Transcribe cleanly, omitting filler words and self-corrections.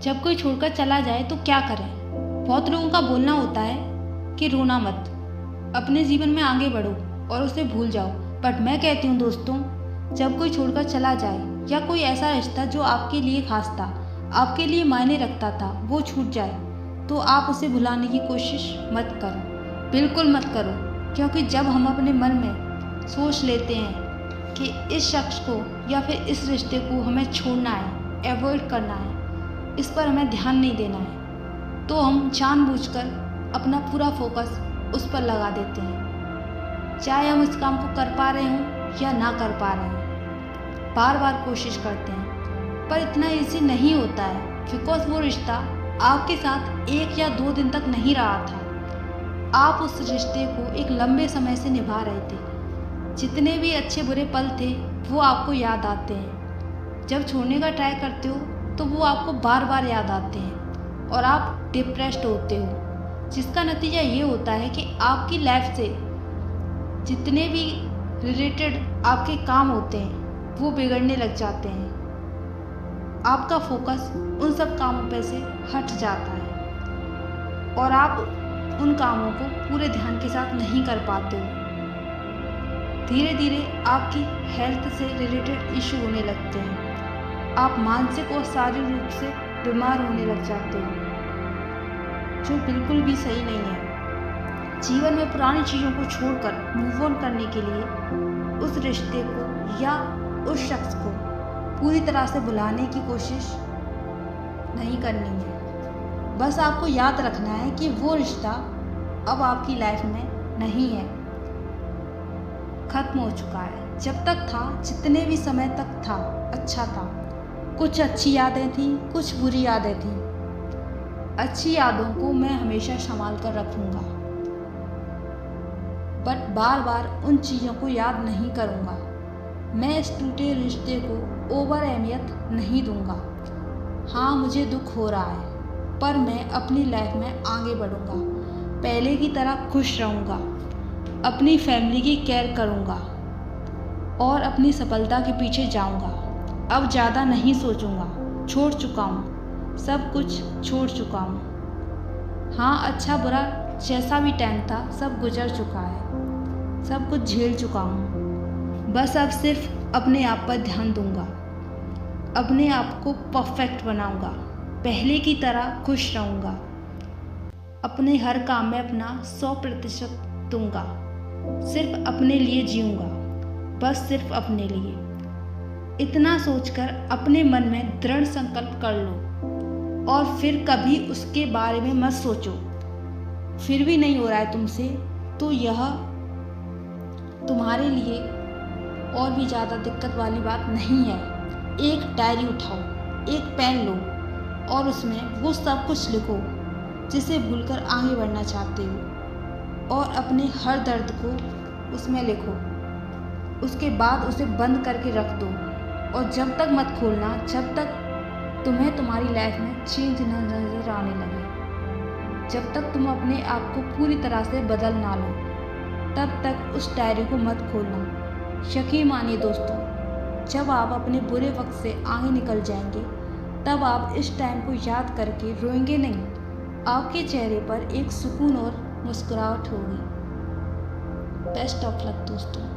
जब कोई छोड़कर चला जाए तो क्या करें। बहुत लोगों का बोलना होता है कि रोना मत, अपने जीवन में आगे बढ़ो और उसे भूल जाओ। बट मैं कहती हूँ दोस्तों, जब कोई छोड़कर चला जाए या कोई ऐसा रिश्ता जो आपके लिए खास था, आपके लिए मायने रखता था, वो छूट जाए तो आप उसे भुलाने की कोशिश मत करो, बिल्कुल मत करो। क्योंकि जब हम अपने मन में सोच लेते हैं कि इस शख्स को या फिर इस रिश्ते को हमें छोड़ना है, अवॉइड करना है, इस पर हमें ध्यान नहीं देना है, तो हम जानबूझकर अपना पूरा फोकस उस पर लगा देते हैं। चाहे हम इस काम को कर पा रहे हों या ना कर पा रहे हों, बार बार कोशिश करते हैं, पर इतना ईजी नहीं होता है। बिकॉज वो रिश्ता आपके साथ 1 या 2 दिन तक नहीं रहा था, आप उस रिश्ते को एक लंबे समय से निभा रहे थे। जितने भी अच्छे बुरे पल थे वो आपको याद आते हैं। जब छोड़ने का ट्राई करते हो तो वो आपको बार बार याद आते हैं और आप डिप्रेस्ड होते हो, जिसका नतीजा ये होता है कि आपकी लाइफ से जितने भी रिलेटेड आपके काम होते हैं वो बिगड़ने लग जाते हैं। आपका फोकस उन सब कामों पे से हट जाता है और आप उन कामों को पूरे ध्यान के साथ नहीं कर पाते हो। धीरे धीरे आपकी हेल्थ से रिलेटेड इशू होने लगते हैं, आप मानसिक और शारीरिक रूप से बीमार होने लग जाते हो, जो बिल्कुल भी सही नहीं है। जीवन में पुरानी चीज़ों को छोड़कर मूव ऑन करने के लिए उस रिश्ते को या उस शख्स को पूरी तरह से भुलाने की कोशिश नहीं करनी है। बस आपको याद रखना है कि वो रिश्ता अब आपकी लाइफ में नहीं है, खत्म हो चुका है। जब तक था, जितने भी समय तक था, अच्छा था। कुछ अच्छी यादें थी, कुछ बुरी यादें थी। अच्छी यादों को मैं हमेशा संभाल कर रखूँगा, बट बार बार उन चीज़ों को याद नहीं करूँगा। मैं इस टूटे रिश्ते को ओवर अहमियत नहीं दूँगा। हाँ, मुझे दुख हो रहा है, पर मैं अपनी लाइफ में आगे बढ़ूँगा, पहले की तरह खुश रहूँगा, अपनी फैमिली की केयर करूँगा और अपनी सफलता के पीछे जाऊँगा। अब ज़्यादा नहीं सोचूँगा, छोड़ चुका हूँ, सब कुछ छोड़ चुका हूँ। हाँ, अच्छा बुरा जैसा भी टाइम था सब गुजर चुका है, सब कुछ झेल चुका हूँ। बस अब सिर्फ अपने आप पर ध्यान दूँगा, अपने आप को परफेक्ट बनाऊँगा, पहले की तरह खुश रहूँगा, अपने हर काम में अपना 100% दूँगा, सिर्फ अपने लिए जीऊँगा, बस सिर्फ अपने लिए। इतना सोचकर अपने मन में दृढ़ संकल्प कर लो और फिर कभी उसके बारे में मत सोचो। फिर भी नहीं हो रहा है तुमसे, तो यह तुम्हारे लिए और भी ज़्यादा दिक्कत वाली बात नहीं है। एक डायरी उठाओ, एक पेन लो और उसमें वो सब कुछ लिखो जिसे भूलकर आगे बढ़ना चाहते हो, और अपने हर दर्द को उसमें लिखो। उसके बाद उसे बंद करके रख दो और जब तक मत खोलना जब तक तुम्हें तुम्हारी लाइफ में चेंज न नजर आने लगे। जब तक तुम अपने आप को पूरी तरह से बदल ना लो, तब तक उस डायरी को मत खोलना। यकीन मानिए दोस्तों, जब आप अपने बुरे वक्त से आगे निकल जाएंगे, तब आप इस टाइम को याद करके रोएंगे नहीं, आपके चेहरे पर एक सुकून और मुस्कुराहट होगी। बेस्ट ऑफ लक दोस्तों।